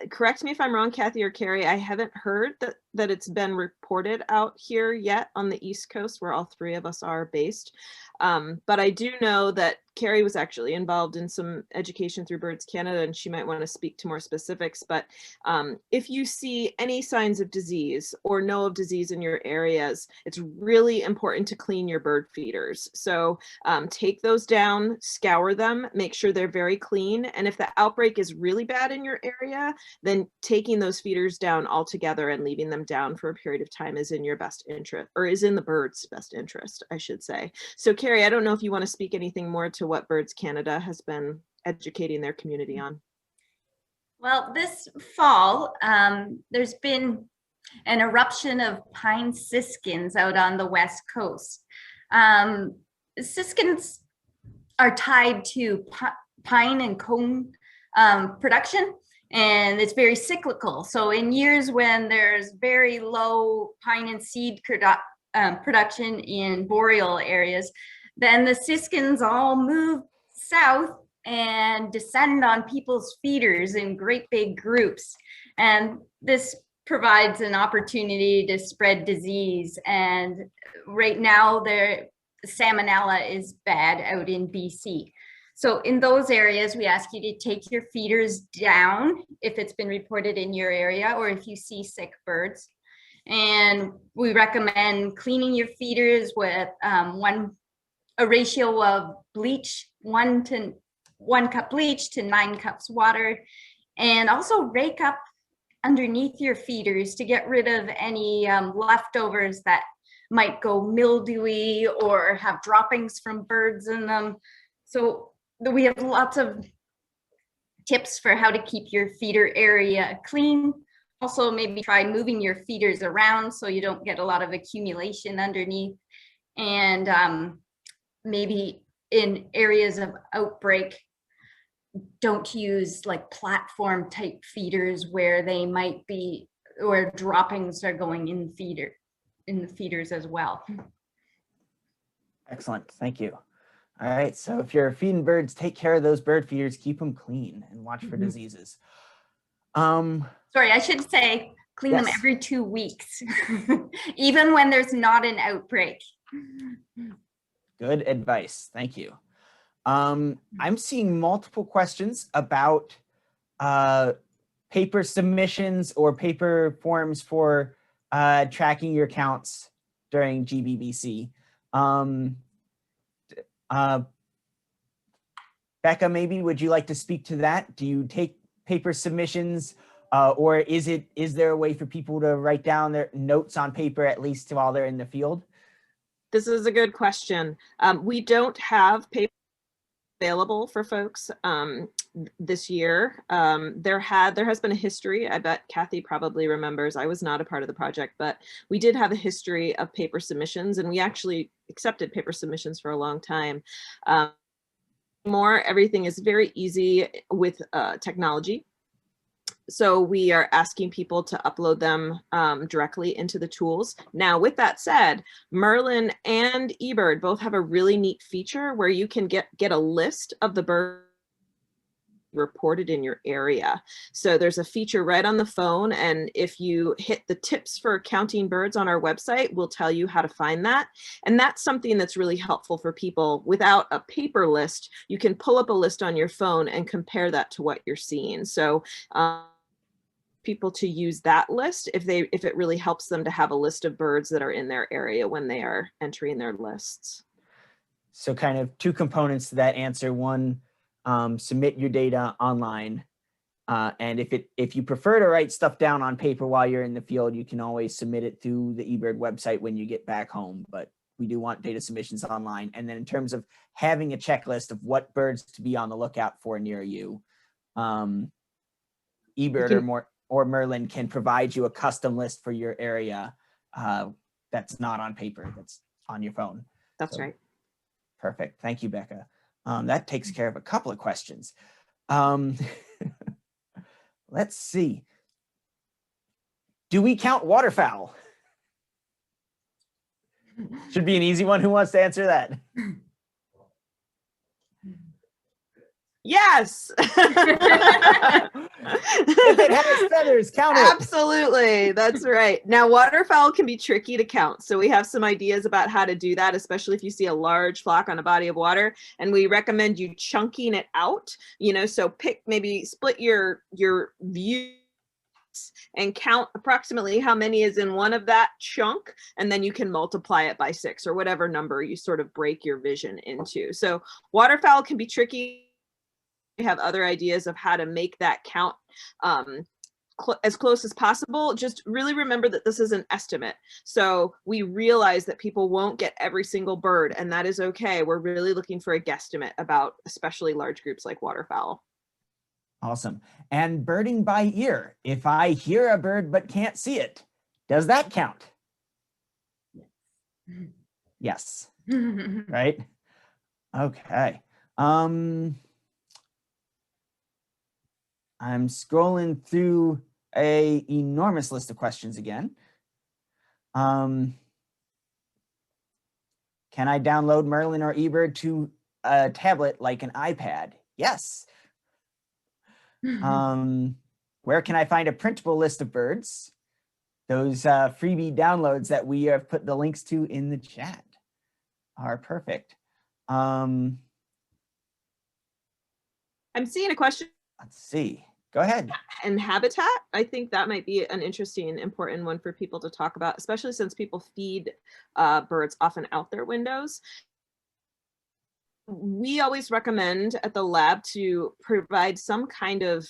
Correct me if I'm wrong, Kathy or Carrie, I haven't heard that it's been reported out here yet on the East Coast, where all three of us are based. But I do know that Carrie was actually involved in some education through Birds Canada, and she might want to speak to more specifics. But if you see any signs of disease or know of disease in your areas, it's really important to clean your bird feeders. So take those down, scour them, make sure they're very clean. And if the outbreak is really bad in your area, then taking those feeders down altogether and leaving them down for a period of time is in your best interest, or is in the bird's best interest, I should say. So Carrie, I don't know if you want to speak anything more to what Birds Canada has been educating their community on. Well, this fall, there's been an eruption of pine siskins out on the West Coast. Siskins are tied to pine and cone production, and it's very cyclical. So in years when there's very low pine and seed production in boreal areas, then the siskins all move south and descend on people's feeders in great big groups. And this provides an opportunity to spread disease. And right now, salmonella is bad out in BC. So in those areas, we ask you to take your feeders down if it's been reported in your area or if you see sick birds. And we recommend cleaning your feeders with a ratio of bleach, 1 cup bleach to 9 cups water, and also rake up underneath your feeders to get rid of any leftovers that might go mildewy or have droppings from birds in them. So we have lots of tips for how to keep your feeder area clean. Also, maybe try moving your feeders around so you don't get a lot of accumulation underneath. And maybe in areas of outbreak, don't use like platform type feeders where they might be, or droppings are going in the feeders as well. Excellent, thank you. All right, so if you're feeding birds, take care of those bird feeders, keep them clean, and watch for diseases. Sorry, I should say clean them every 2 weeks, even when there's not an outbreak. Good advice, thank you. I'm seeing multiple questions about paper submissions or paper forms for tracking your counts during GBBC. Becca, maybe would you like to speak to that? Do you take paper submissions, or is there a way for people to write down their notes on paper, at least while they're in the field? This is a good question. We don't have paper available for folks this year. There has been a history. I bet Kathy probably remembers. I was not a part of the project, but we did have a history of paper submissions, and we actually accepted paper submissions for a long time. Everything is very easy with technology. So we are asking people to upload them directly into the tools. Now, with that said, Merlin and eBird both have a really neat feature where you can get a list of the birds reported in your area. So there's a feature right on the phone, and if you hit the tips for counting birds on our website, we'll tell you how to find that. And that's something that's really helpful for people. Without a paper list, you can pull up a list on your phone and compare that to what you're seeing. So people to use that list if it really helps them to have a list of birds that are in their area when they are entering their lists. So kind of two components to that answer. One, submit your data online. And if you prefer to write stuff down on paper while you're in the field, you can always submit it through the eBird website when you get back home. But we do want data submissions online. And then in terms of having a checklist of what birds to be on the lookout for near you, eBird or Merlin can provide you a custom list for your area that's not on paper, that's on your phone. That's right. Perfect. Thank you, Becca. That takes care of a couple of questions. Let's see. Do we count waterfowl? Should be an easy one. Who wants to answer that? Yes. If it has feathers, count it. Absolutely. That's right. Now, waterfowl can be tricky to count. So we have some ideas about how to do that, especially if you see a large flock on a body of water. And we recommend you chunking it out, so maybe split your view and count approximately how many is in one of that chunk, and then you can multiply it by 6 or whatever number you sort of break your vision into. So waterfowl can be tricky. We have other ideas of how to make that count as close as possible. Just really remember that this is an estimate. So we realize that people won't get every single bird, and that is okay. We're really looking for a guesstimate about especially large groups like waterfowl. Awesome. And birding by ear. If I hear a bird but can't see it, does that count? Yes. Right? Okay. I'm scrolling through an enormous list of questions again. Can I download Merlin or eBird to a tablet like an iPad? Yes. Where can I find a printable list of birds? Those freebie downloads that we have put the links to in the chat are perfect. I'm seeing a question. Let's see. Go ahead. And habitat, I think that might be an interesting, important one for people to talk about, especially since people feed birds often out their windows. We always recommend at the lab to provide some kind of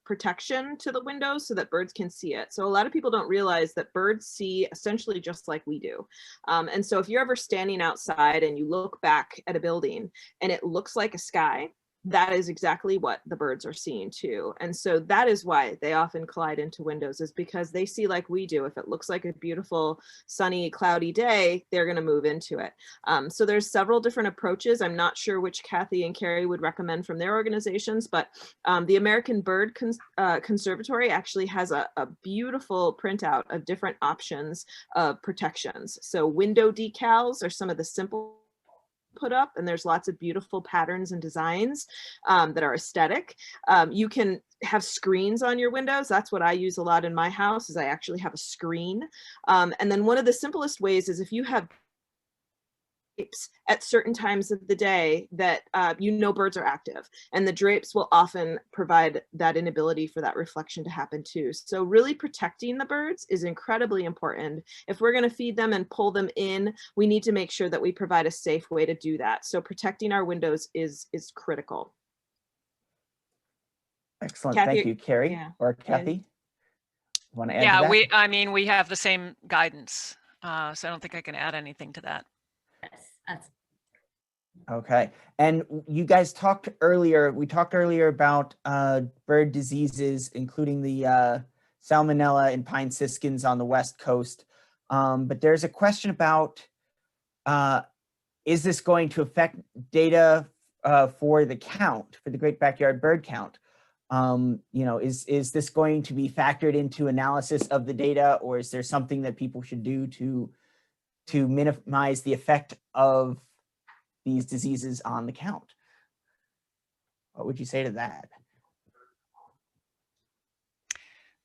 protection to the windows so that birds can see it. So a lot of people don't realize that birds see essentially just like we do. And so if you're ever standing outside and you look back at a building and it looks like a sky, that is exactly what the birds are seeing too. And so that is why they often collide into windows, is because they see like we do. If it looks like a beautiful, sunny, cloudy day, they're going to move into it. So there's several different approaches. I'm not sure which Kathy and Carrie would recommend from their organizations, but the American Bird Conservatory actually has a beautiful printout of different options of protections. So window decals are some of the simple put up, and there's lots of beautiful patterns and designs that are aesthetic. You can have screens on your windows. That's what I use a lot in my house, is I actually have a screen. And then one of the simplest ways is if you have drapes at certain times of the day that birds are active, and the drapes will often provide that inability for that reflection to happen too. So really protecting the birds is incredibly important. If we're going to feed them and pull them in, we need to make sure that we provide a safe way to do that. So protecting our windows is critical. Excellent. Kathy, thank you, Carrie. yeah. Or Kathy. Want to add Yeah, to that? we have the same guidance. So I don't think I can add anything to that. Yes. Okay. And you guys talked earlier, we talked earlier about bird diseases, including the salmonella and pine siskins on the West Coast. But there's a question about, is this going to affect data for the count, for the Great Backyard Bird Count? Is this going to be factored into analysis of the data, or is there something that people should do to minimize the effect of these diseases on the count? What would you say to that?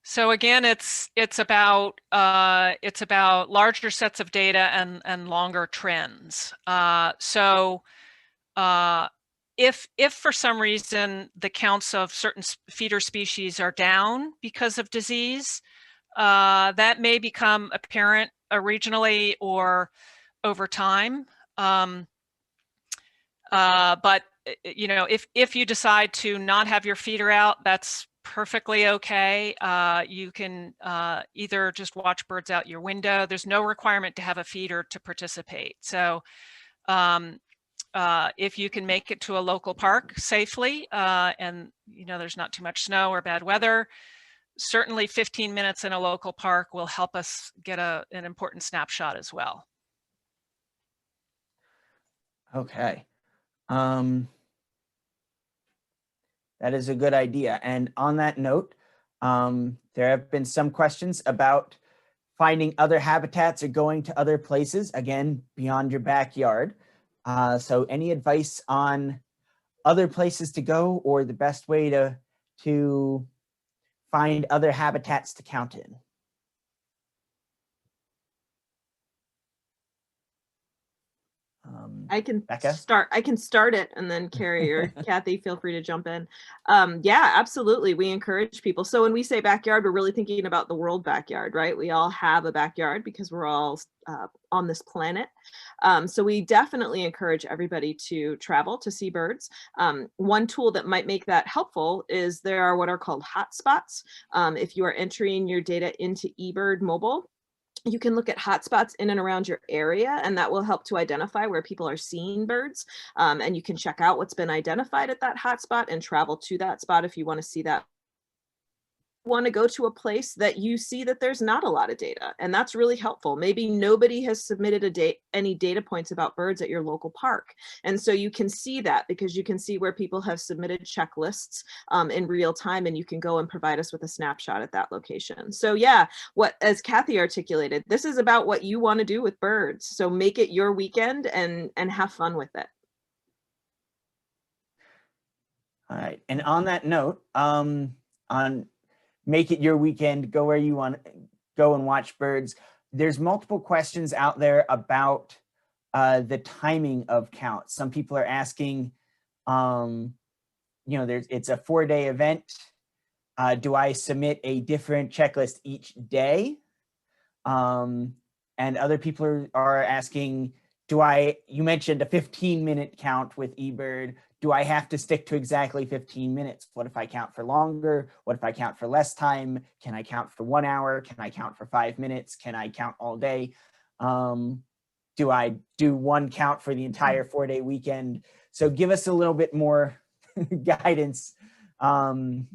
So again, it's about larger sets of data and longer trends. If for some reason the counts of certain feeder species are down because of disease, that may become apparent regionally or over time. But if you decide to not have your feeder out, that's perfectly okay. You can either just watch birds out your window. There's no requirement to have a feeder to participate. So if you can make it to a local park safely and there's not too much snow or bad weather, certainly 15 minutes in a local park will help us get an important snapshot as well. Okay. That is a good idea. And on that note, there have been some questions about finding other habitats or going to other places, again, beyond your backyard. So any advice on other places to go or the best way to find other habitats to count in? I can Becca? start it, and then Carrie or Kathy, feel free to jump in. Yeah, absolutely. We encourage people. So when we say backyard, we're really thinking about the world backyard, right? We all have a backyard because we're all on this planet. So we definitely encourage everybody to travel to see birds. One tool that might make that helpful is there are what are called hotspots. If you are entering your data into eBird mobile, you can look at hotspots in and around your area, and that will help to identify where people are seeing birds. And you can check out what's been identified at that hotspot and travel to that spot if you want to see that. Want to go to a place that you see that there's not a lot of data, and that's really helpful. Maybe nobody has submitted any data points about birds at your local park, and so you can see that because you can see where people have submitted checklists in real time, and you can go and provide us with a snapshot at that location. So yeah, as Kathy articulated, this is about what you want to do with birds, so make it your weekend and have fun with it. All right, and on that note, make it your weekend, go where you want to go and watch birds. There's multiple questions out there about the timing of counts. Some people are asking, it's a 4-day event. Do I submit a different checklist each day? And other people are asking, you mentioned a 15-minute count with eBird. Do I have to stick to exactly 15 minutes? What if I count for longer? What if I count for less time? Can I count for 1 hour? Can I count for 5 minutes? Can I count all day? Do I do one count for the entire 4-day weekend? So give us a little bit more guidance on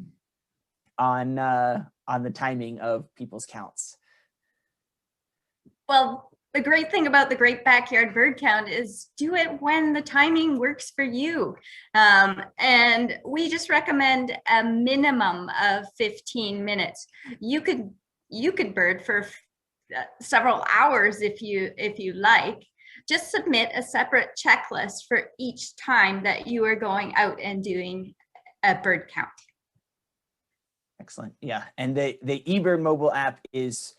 the timing of people's counts. Well, the great thing about the Great Backyard Bird Count is do it when the timing works for you. And we just recommend a minimum of 15 minutes. You could bird for several hours if you like. Just submit a separate checklist for each time that you are going out and doing a bird count. Excellent. Yeah. And the eBird mobile app is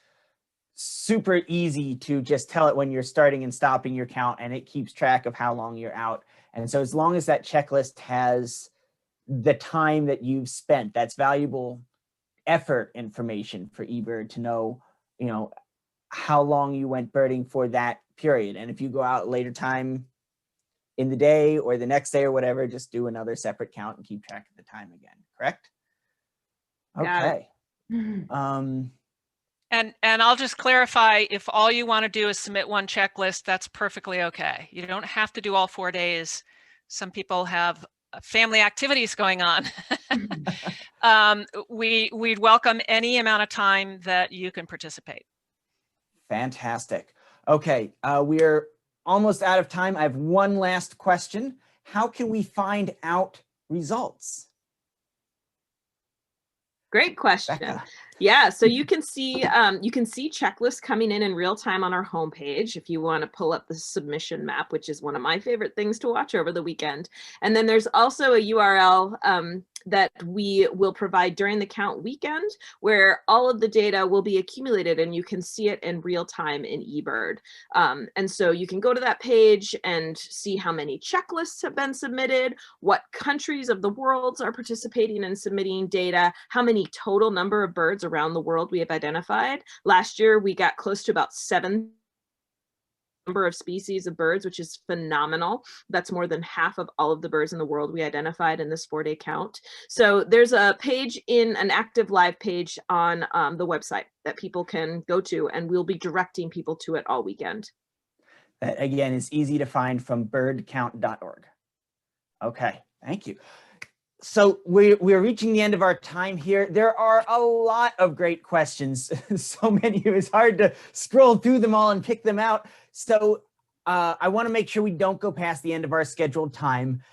super easy to just tell it when you're starting and stopping your count, and it keeps track of how long you're out. And so as long as that checklist has the time that you've spent, that's valuable effort information for eBird to know, how long you went birding for that period. And if you go out later time in the day or the next day or whatever, just do another separate count and keep track of the time again, correct? Okay. And I'll just clarify, if all you want to do is submit one checklist, that's perfectly okay. You don't have to do all 4 days. Some people have family activities going on. We'd welcome any amount of time that you can participate. Fantastic. Okay, we're almost out of time. I have one last question. How can we find out results? Great question. Becca. Yeah, so you can see checklists coming in real time on our homepage if you want to pull up the submission map, which is one of my favorite things to watch over the weekend. And then there's also a URL that we will provide during the count weekend where all of the data will be accumulated and you can see it in real time in eBird. And so you can go to that page and see how many checklists have been submitted, what countries of the world are participating in submitting data, how many total number of birds around the world we have identified. Last year, we got close to about 7 number of species of birds, which is phenomenal. That's more than half of all of the birds in the world we identified in this 4-day count. So there's a page an active live page on the website that people can go to, and we'll be directing people to it all weekend. That again is easy to find from birdcount.org. Okay, thank you. So we're reaching the end of our time here. There are a lot of great questions. So many, it was hard to scroll through them all and pick them out. So I want to make sure we don't go past the end of our scheduled time.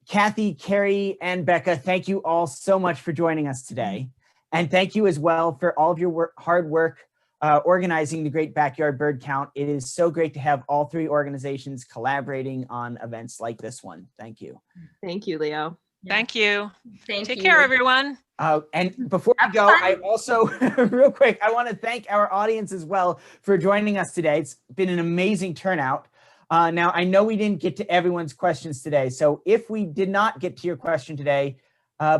Kathy, Carrie, and Becca, thank you all so much for joining us today. And thank you as well for all of your hard work organizing the Great Backyard Bird Count. It is so great to have all three organizations collaborating on events like this one. Thank you. Thank you, Leo. Thank you. Thank Take you. care, everyone. And before we go, I also, real quick, I want to thank our audience as well for joining us today. It's been an amazing turnout. Now, I know we didn't get to everyone's questions today, so if we did not get to your question today,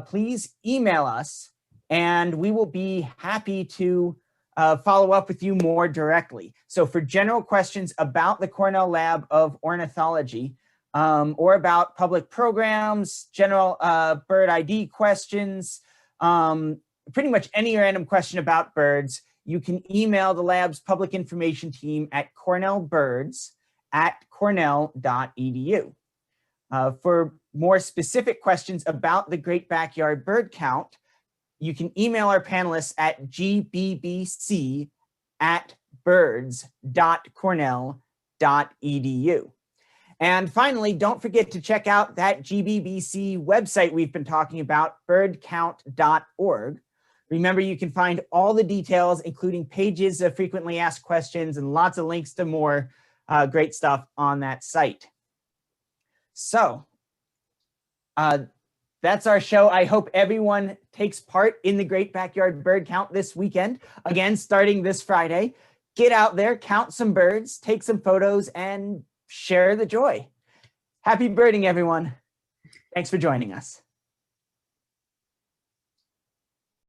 please email us, and we will be happy to follow up with you more directly. So for general questions about the Cornell Lab of Ornithology, or about public programs, general bird ID questions, pretty much any random question about birds, you can email the lab's public information team at cornellbirds@cornell.edu. For more specific questions about the Great Backyard Bird Count, you can email our panelists at gbbbc@birds.cornell.edu. And finally, don't forget to check out that GBBC website we've been talking about, birdcount.org. Remember, you can find all the details, including pages of frequently asked questions and lots of links to more great stuff on that site. So that's our show. I hope everyone takes part in the Great Backyard Bird Count this weekend. Again, starting this Friday. Get out there, count some birds, take some photos, and share the joy. Happy birding, everyone. Thanks for joining us.